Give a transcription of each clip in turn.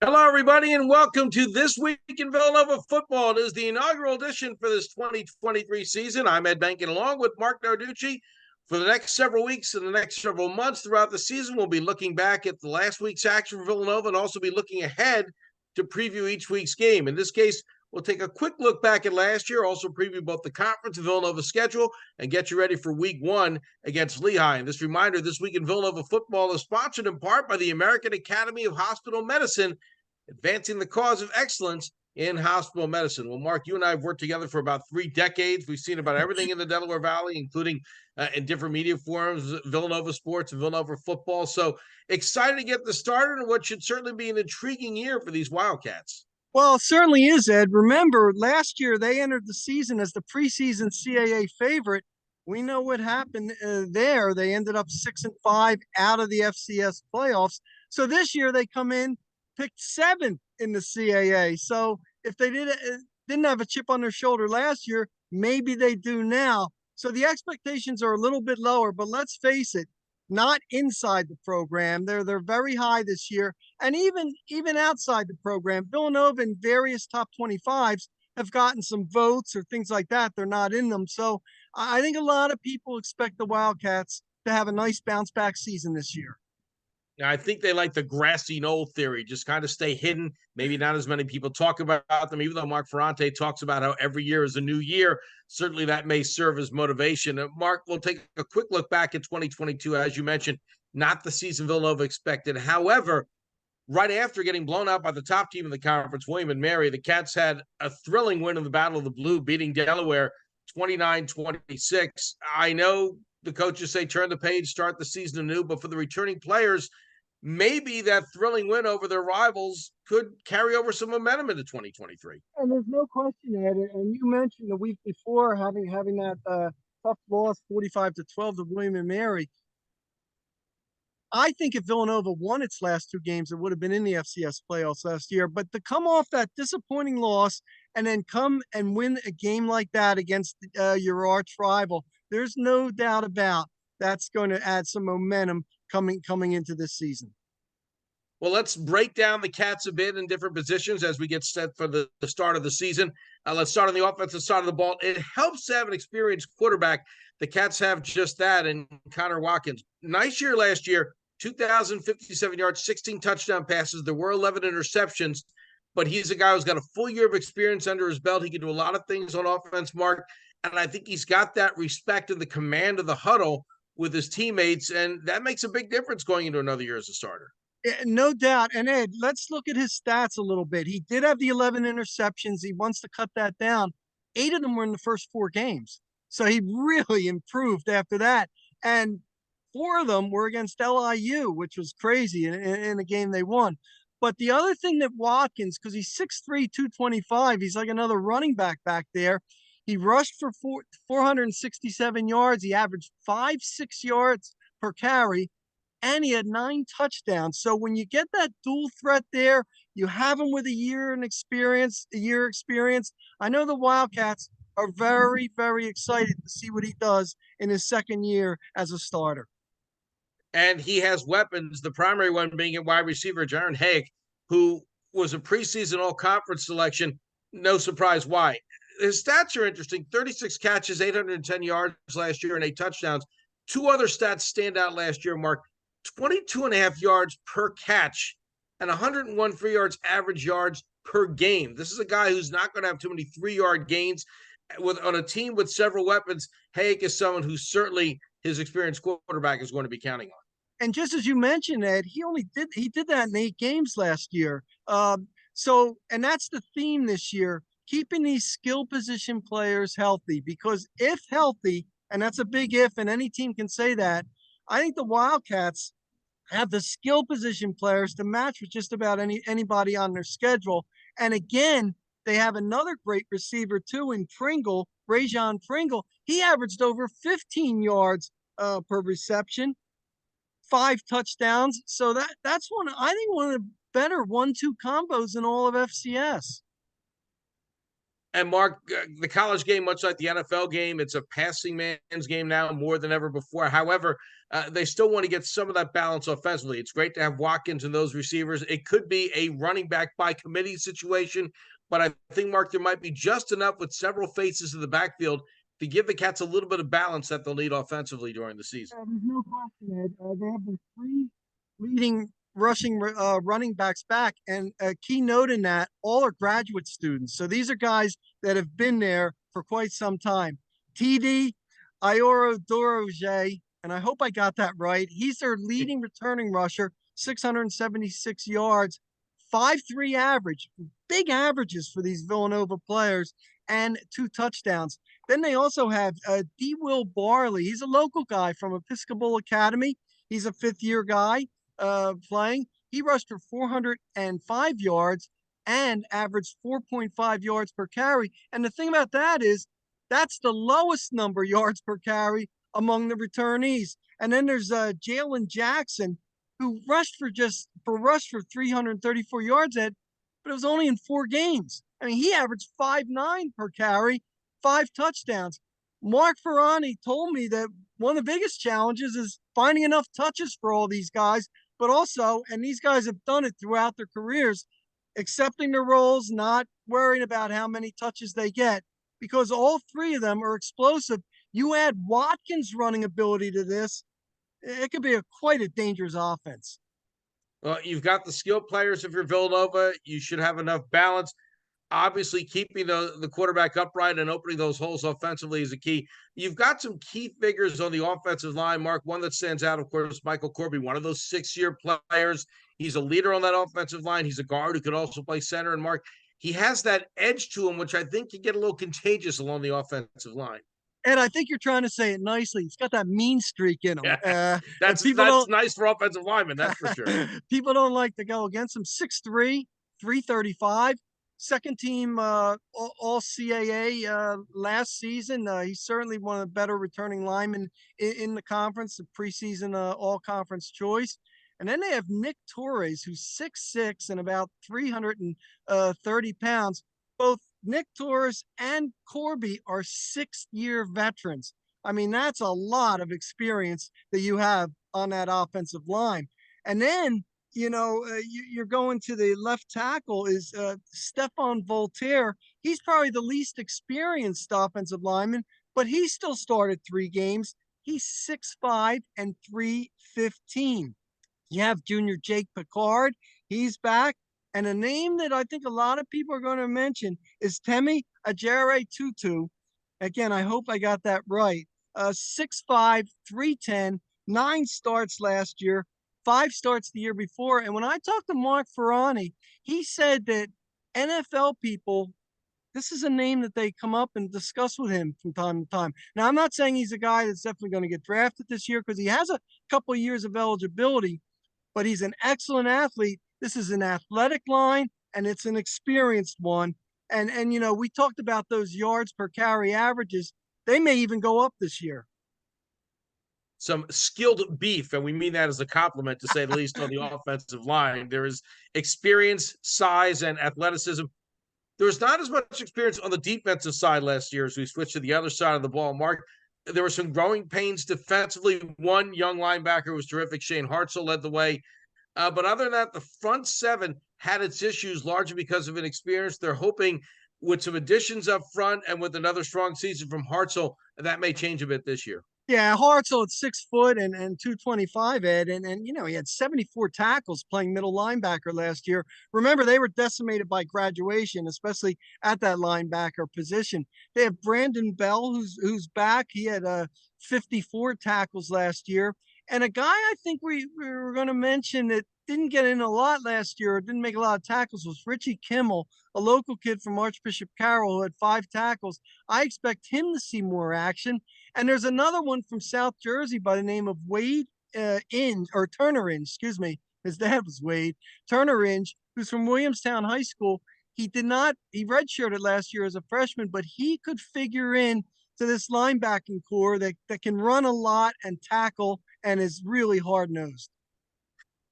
Hello, everybody, and welcome to This Week in Villanova Football. It is the inaugural edition for this 2023 season. I'm Ed Benkin, along with Marc Narducci. For the next several weeks and the next several months throughout the season, we'll be looking back at the last week's action for Villanova and also be looking ahead to preview each week's game. In this case, we'll take a quick look back at last year, also preview both the conference and Villanova schedule, and get you ready for week one against Lehigh. And this reminder, This Week in Villanova Football is sponsored in part by the American Academy of Hospital Medicine, advancing the cause of excellence in hospital medicine. Well, Marc, you and I have worked together for about 3 decades. We've seen about everything in the Delaware Valley, including in different media forums, Villanova sports and Villanova football. So excited to get this started and what should certainly be an intriguing year for these Wildcats. Well, it certainly is, Ed. Remember, last year they entered the season as the preseason CAA favorite. We know what happened there. They ended up 6-5 out of the FCS playoffs. So this year they come in picked seventh in the CAA. So if they didn't have a chip on their shoulder last year, maybe they do now. So the expectations are a little bit lower. But let's face it, not inside the program. They're very high this year, and even outside the program, Villanova and various top 25s have gotten some votes or things like that. They're not in them, so I think a lot of people expect the Wildcats to have a nice bounce back season this year. Now, I think they like the grassy knoll theory, just kind of stay hidden. Maybe not as many people talk about them, even though Mark Ferrante talks about how every year is a new year. Certainly that may serve as motivation. Mark, we'll take a quick look back at 2022. As you mentioned, not the season Villanova expected. However, right after getting blown out by the top team in the conference, William and Mary, the Cats had a thrilling win in the Battle of the Blue, beating Delaware 29-26. I know the coaches say turn the page, start the season anew, but for the returning players, maybe that thrilling win over their rivals could carry over some momentum into 2023. And there's no question, Ed. And you mentioned the week before having that tough loss, 45-12 to William and Mary. I think if Villanova won its last 2 games, it would have been in the FCS playoffs last year. But to come off that disappointing loss and then come and win a game like that against your arch rival, there's no doubt about that's going to add some momentum coming into this season. Well, let's break down the Cats a bit in different positions as we get set for the start of the season. Let's start on the offensive side of the ball. It helps to have an experienced quarterback. The Cats have just that in Connor Watkins. Nice year last year, 2,057 yards, 16 touchdown passes. There were 11 interceptions, but he's a guy who's got a full year of experience under his belt. He can do a lot of things on offense, Mark, and I think he's got that respect and the command of the huddle with his teammates, and that makes a big difference going into another year as a starter. No doubt. And Ed, let's look at his stats a little bit. He did have the 11 interceptions. He wants to cut that down. 8 of them were in the first 4 games. So he really improved after that. And 4 of them were against LIU, which was crazy in a game they won. But the other thing that Watkins, because he's 6'3", 225, he's like another running back there. He rushed for 467 yards. He averaged 5-6 yards per carry, and he had 9 touchdowns. So when you get that dual threat there, you have him with a year experience. I know the Wildcats are very, very excited to see what he does in his second year as a starter. And he has weapons, the primary one being at wide receiver, Jaron Hake, who was a preseason all-conference selection. No surprise why. His stats are interesting. 36 catches, 810 yards last year, and 8 touchdowns. 2 other stats stand out last year, Mark. 22 and a half yards per catch and 101 free yards average yards per game. This is a guy who's not going to have too many 3-yard gains. On a team with several weapons, Hake is someone who certainly his experienced quarterback is going to be counting on. And just as you mentioned, Ed, he did that in 8 games last year. And that's the theme this year, keeping these skill position players healthy, because if healthy, and that's a big if, and any team can say that, I think the Wildcats have the skill position players to match with just about anybody on their schedule. And again, they have another great receiver too in Pringle, Rajon Pringle. He averaged over 15 yards per reception, 5 touchdowns. So that's one of the better 1-2 combos in all of FCS. And Mark, the college game, much like the NFL game, it's a passing man's game now more than ever before. However, they still want to get some of that balance offensively. It's great to have Watkins and those receivers. It could be a running back by committee situation, but I think, Mark, there might be just enough with several faces in the backfield to give the Cats a little bit of balance that they'll need offensively during the season. There's no question, Ed. They have the three leading rushing running backs back, and a key note in that, all are graduate students. So these are guys that have been there for quite some time. TD Ioro Doroje, and I hope I got that right. He's their leading returning rusher, 676 yards, 5.3 average, big averages for these Villanova players, and 2 touchdowns. Then they also have D. Will Barley. He's a local guy from Episcopal Academy. He's a fifth-year guy playing. He rushed for 405 yards and averaged 4.5 yards per carry. And the thing about that is that's the lowest number yards per carry among the returnees. And then there's Jalen Jackson, who rushed for 334 yards, Ed, but it was only in 4 games. I mean, he averaged 5.9 per carry, 5 touchdowns. Mark Ferrani told me that one of the biggest challenges is finding enough touches for all these guys, but also, and these guys have done it throughout their careers, accepting their roles, not worrying about how many touches they get, because all 3 of them are explosive. You add Watkins' running ability to this, it could be quite a dangerous offense. Well, you've got the skilled players if you're Villanova. You should have enough balance. Obviously, keeping the quarterback upright and opening those holes offensively is a key. You've got some key figures on the offensive line, Mark. One that stands out, of course, Michael Corby, one of those 6-year players. He's a leader on that offensive line. He's a guard who could also play center. And Mark, he has that edge to him, which I think can get a little contagious along the offensive line. And I think you're trying to say it nicely. He's got that mean streak in him. That's nice for offensive linemen, that's for sure. People don't like to go against him. 6'3", 335, second team all CAA last season. He's certainly one of the better returning linemen in the conference, the preseason all conference choice. And then they have Nick Torres, who's 6'6" and about 330 pounds. Both Nick Torres and Corby are 6-year veterans. I mean, that's a lot of experience that you have on that offensive line. And then, you're going to the left tackle is Stephon Voltaire. He's probably the least experienced offensive lineman, but he still started 3 games. He's 6'5" and 315. You have junior Jake Picard. He's back. And a name that I think a lot of people are going to mention is Temi Ajere Tutu. Again, I hope I got that right. 6'5", 310, 9 starts last year, 5 starts the year before. And when I talked to Mark Ferrani, he said that NFL people, this is a name that they come up and discuss with him from time to time. Now, I'm not saying he's a guy that's definitely going to get drafted this year because he has a couple of years of eligibility, but he's an excellent athlete. This is an athletic line, and it's an experienced one. And we talked about those yards per carry averages. They may even go up this year. Some skilled beef, and we mean that as a compliment, to say the least, on the offensive line. There is experience, size, and athleticism. There was not as much experience on the defensive side last year as we switched to the other side of the ball. Mark, there were some growing pains defensively. One young linebacker was terrific. Shane Hartzell led the way. But other than that, the front 7 had its issues largely because of inexperience. They're hoping with some additions up front and with another strong season from Hartzell, that may change a bit this year. Yeah, Hartzell at 6 foot and 225, Ed. And he had 74 tackles playing middle linebacker last year. Remember, they were decimated by graduation, especially at that linebacker position. They have Brandon Bell, who's back. He had 54 tackles last year. And a guy I think we were going to mention that didn't get in a lot last year, or didn't make a lot of tackles, was Richie Kimmel, a local kid from Archbishop Carroll who had 5 tackles. I expect him to see more action. And there's another one from South Jersey by the name of Turner Inge, excuse me. His dad was Wade. Turner Inge, who's from Williamstown High School. He redshirted last year as a freshman, but he could figure in to this linebacking core that can run a lot and tackle and is really hard-nosed.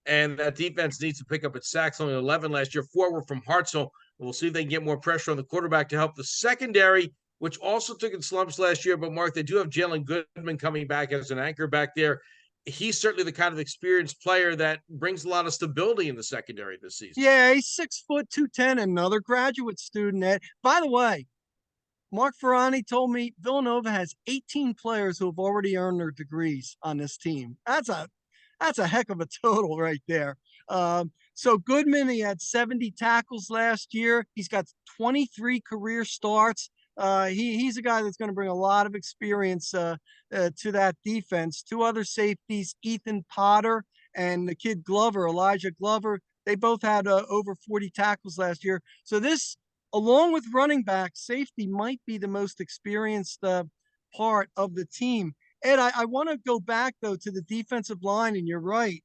And that defense needs to pick up its sacks, only 11 last year. 4 were from Hartzell. We'll see if they can get more pressure on the quarterback to help the secondary, which also took in slumps last year. But Mark, they do have Jalen Goodman coming back as an anchor back there. He's certainly the kind of experienced player that brings a lot of stability in the secondary this season. Yeah, he's 6 foot 210, another graduate student. Ed. By the way, Mark Ferrani told me Villanova has 18 players who have already earned their degrees on this team. That's a heck of a total right there. So Goodman, he had 70 tackles last year. He's got 23 career starts. He's a guy that's going to bring a lot of experience to that defense. Two other safeties, Ethan Potter and the kid Glover, Elijah Glover. They both had over 40 tackles last year. So this, along with running back, safety might be the most experienced part of the team. Ed, I want to go back though to the defensive line, and you're right.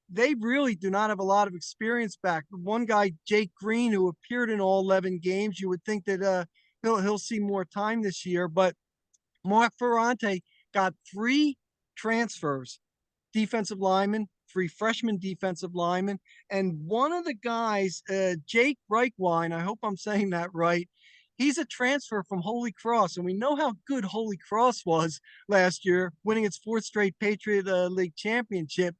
They really do not have a lot of experience back. One guy, Jake Green, who appeared in all 11 games, you would think that he'll see more time this year. But Mark Ferrante got 3 transfers, defensive linemen, 3 freshman defensive linemen, and one of the guys, Jake Reichwein, I hope I'm saying that right. He's a transfer from Holy Cross, and we know how good Holy Cross was last year, winning its 4th straight Patriot League championship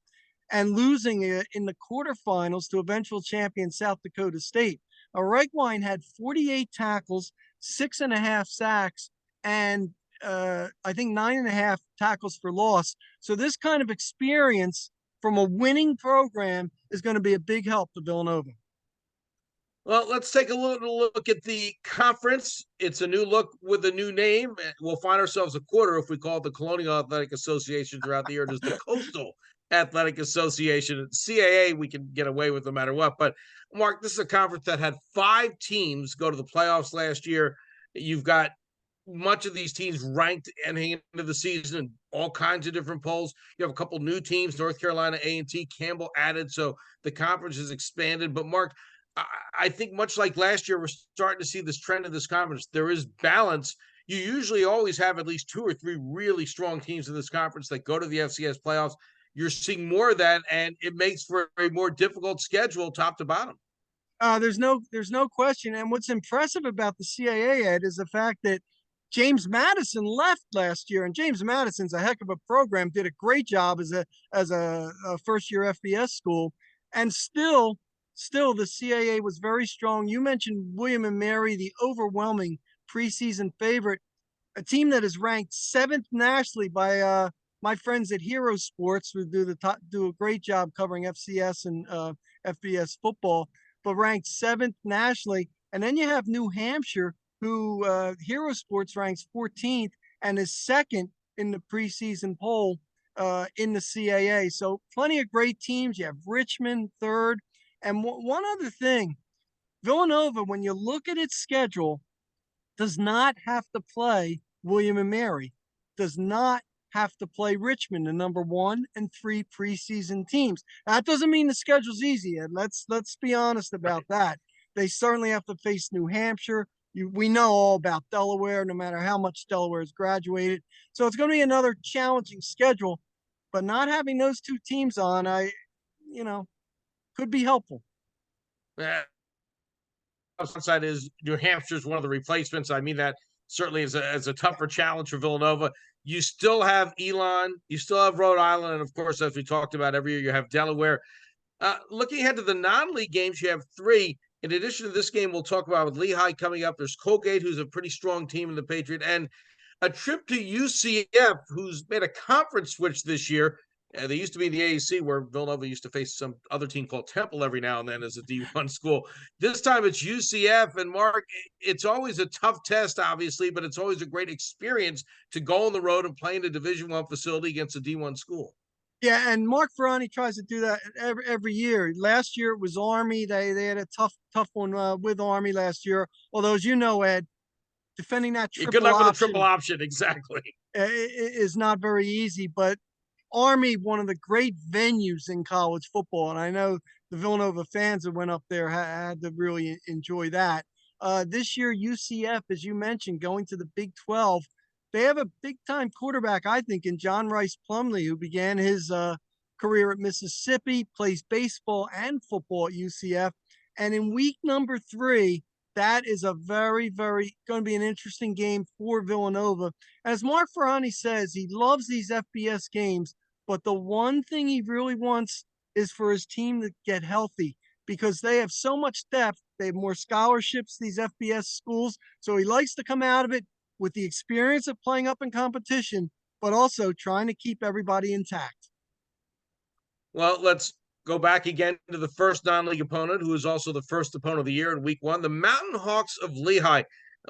and losing it in the quarterfinals to eventual champion South Dakota State. Reichwein had 48 tackles, 6.5 sacks, and I think 9.5 tackles for loss. So this kind of experience from a winning program is going to be a big help to Villanova. Well, let's take a little look at the conference. It's a new look with a new name. We'll find ourselves a quarter if we call it the Colonial Athletic Association throughout the year. It is the Coastal Athletic Association. CAA, we can get away with no matter what. But, Mark, this is a conference that had 5 teams go to the playoffs last year. You've got much of these teams ranked heading into the season in all kinds of different polls. You have a couple new teams, North Carolina A&T, Campbell added, so the conference has expanded. But, Mark, I think much like last year, we're starting to see this trend in this conference. There is balance. You usually always have at least 2 or 3 really strong teams in this conference that go to the FCS playoffs. You're seeing more of that, and it makes for a more difficult schedule top to bottom. There's no question. And what's impressive about the CAA, Ed, is the fact that James Madison left last year, and James Madison's a heck of a program. Did a great job as a first year FBS school, and still the CAA was very strong. You mentioned William and Mary, the overwhelming preseason favorite, a team that is ranked 7th nationally by my friends at Hero Sports, who do a great job covering FCS and FBS football, but ranked 7th nationally. And then you have New Hampshire, who Hero Sports ranks 14th and is 2nd in the preseason poll in the CAA. So plenty of great teams. You have Richmond 3rd. And one other thing, Villanova, when you look at its schedule, does not have to play William and Mary, does not have to play Richmond, the number 1 and 3 preseason teams. That doesn't mean the schedule's easy, and let's be honest about that. They certainly have to face New Hampshire. We know all about Delaware, no matter how much Delaware has graduated. So it's going to be another challenging schedule, but not having those 2 teams on, could be helpful. Side is New Hampshire is one of the replacements. I mean that certainly as a tougher challenge for Villanova. You still have Elon, you still have Rhode Island, and of course, as we talked about every year, you have Delaware. Looking ahead to the non-league games, you have 3. In addition to this game, we'll talk about with Lehigh coming up. There's Colgate, who's a pretty strong team in the Patriot, and a trip to UCF, who's made a conference switch this year. They used to be in the AAC, where Villanova used to face some other team called Temple every now and then as a D1 school. This time it's UCF. And Mark, it's always a tough test, obviously, but it's always a great experience to go on the road and play in a Division I facility against a D1 school. Yeah, and Mark Ferrani tries to do that every year. Last year it was Army. They had a tough one with Army last year. Although, as you know, Ed, defending that triple good luck option, with the triple option, exactly, is not very easy. But Army, one of the great venues in college football, and I know the Villanova fans that went up there had to really enjoy that. This year, UCF, as you mentioned, going to the Big 12. They have a big-time quarterback, I think, in John Rice Plumlee, who began his career at Mississippi, plays baseball and football at UCF. And in week number 3, that is a very, very going to be an interesting game for Villanova. As Mark Ferrani says, he loves these FBS games, but the one thing he really wants is for his team to get healthy because they have so much depth. They have more scholarships, these FBS schools. So he likes to come out of it with the experience of playing up in competition, but also trying to keep everybody intact. Well, let's go back again to the first non-league opponent, who is also the first opponent of the year in week 1, the Mountain Hawks of Lehigh.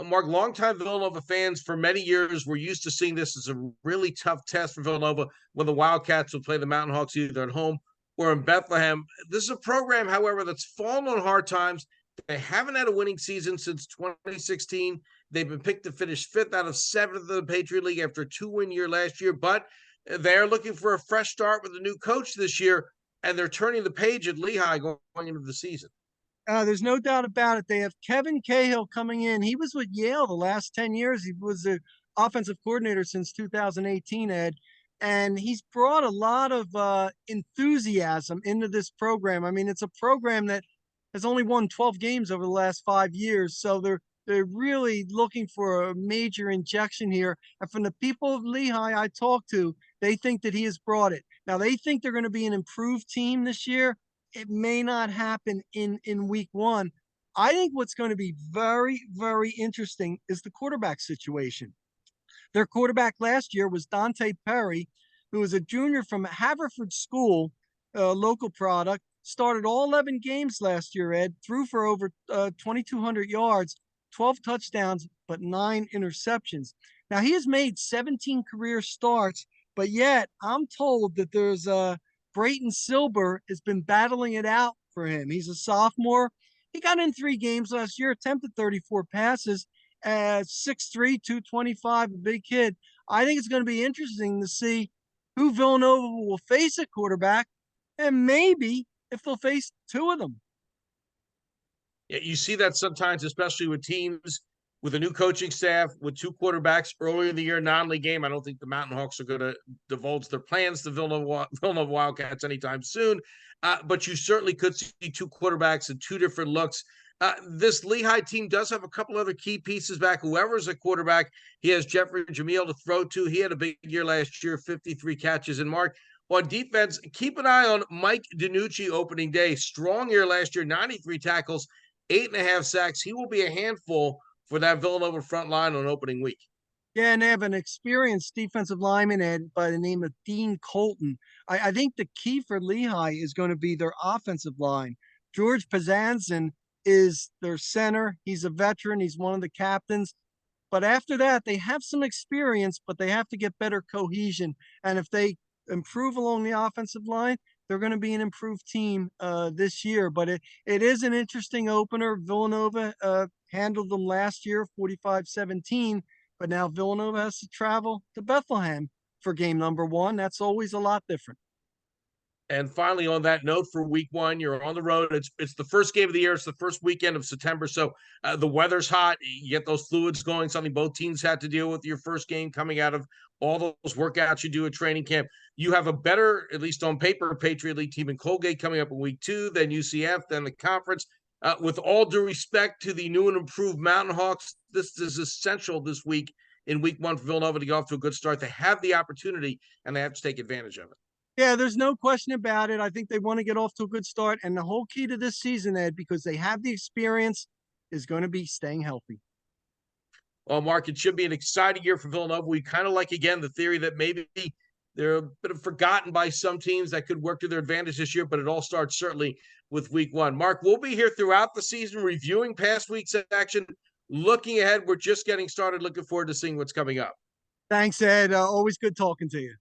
Mark, longtime Villanova fans for many years were used to seeing this as a really tough test for Villanova when the Wildcats would play the Mountain Hawks either at home or in Bethlehem. This is a program, however, that's fallen on hard times. They haven't had a winning season since 2016. They've been picked to finish 5th out of 7th of the Patriot League after a 2-win year last year, but they're looking for a fresh start with a new coach this year, and they're turning the page at Lehigh going into the season. There's no doubt about it. They have Kevin Cahill coming in. He was with Yale the last 10 years. He was the offensive coordinator since 2018, Ed. And he's brought a lot of enthusiasm into this program. I mean, it's a program that has only won 12 games over the last 5 years. So they're really looking for a major injection here. And from the people of Lehigh I talked to, they think that he has brought it. Now, they think they're going to be an improved team this year. It may not happen in week 1. I think what's going to be very, very interesting is the quarterback situation. Their quarterback last year was Dante Perry, who was a junior from Haverford School, a local product, started all 11 games last year, Ed, threw for over 2,200 yards, 12 touchdowns, but 9 interceptions. Now, he has made 17 career starts, but yet I'm told that there's Brayton Silber has been battling it out for him. He's a sophomore. He got in 3 games last year, attempted 34 passes, 6'3", 225, a big kid. I think it's going to be interesting to see who Villanova will face at quarterback, and maybe if they'll face 2 of them. Yeah, you see that sometimes, especially with teams with a new coaching staff, with 2 quarterbacks earlier in the year, non-league game. I don't think the Mountain Hawks are going to divulge their plans to Villanova Wildcats anytime soon, but you certainly could see 2 quarterbacks and 2 different looks. This Lehigh team does have a couple other key pieces back. Whoever's a quarterback, he has Jeffrey Jamil to throw to. He had a big year last year, 53 catches. And Mark, on defense, keep an eye on Mike DiNucci opening day. Strong year last year, 93 tackles, 8.5 sacks. He will be a handful for that Villanova front line on opening week. Yeah, and they have an experienced defensive lineman, Ed, by the name of Dean Colton. I think the key for Lehigh is going to be their offensive line. George Pazanzin is their center. He's a veteran. He's one of the captains. But after that, they have some experience, but they have to get better cohesion. And if they improve along the offensive line, they're going to be an improved team this year. But it is an interesting opener. Villanova handled them last year, 45-17. But now Villanova has to travel to Bethlehem for game number 1. That's always a lot different. And finally, on that note, for week 1, you're on the road. It's the first game of the year. It's the first weekend of September. So the weather's hot. You get those fluids going, something both teams had to deal with your first game coming out of all those workouts you do at training camp. You have a better, at least on paper, Patriot League team in Colgate coming up in week 2, then UCF, then the conference. With all due respect to the new and improved Mountain Hawks, this is essential this week in week 1 for Villanova to get off to a good start. They have the opportunity, and they have to take advantage of it. Yeah, there's no question about it. I think they want to get off to a good start. And the whole key to this season, Ed, because they have the experience, is going to be staying healthy. Well, Mark, it should be an exciting year for Villanova. We kind of like, again, the theory that maybe they're a bit forgotten by some teams that could work to their advantage this year, but it all starts certainly with week 1. Mark, we'll be here throughout the season reviewing past week's action, looking ahead. We're just getting started. Looking forward to seeing what's coming up. Thanks, Ed. Always good talking to you.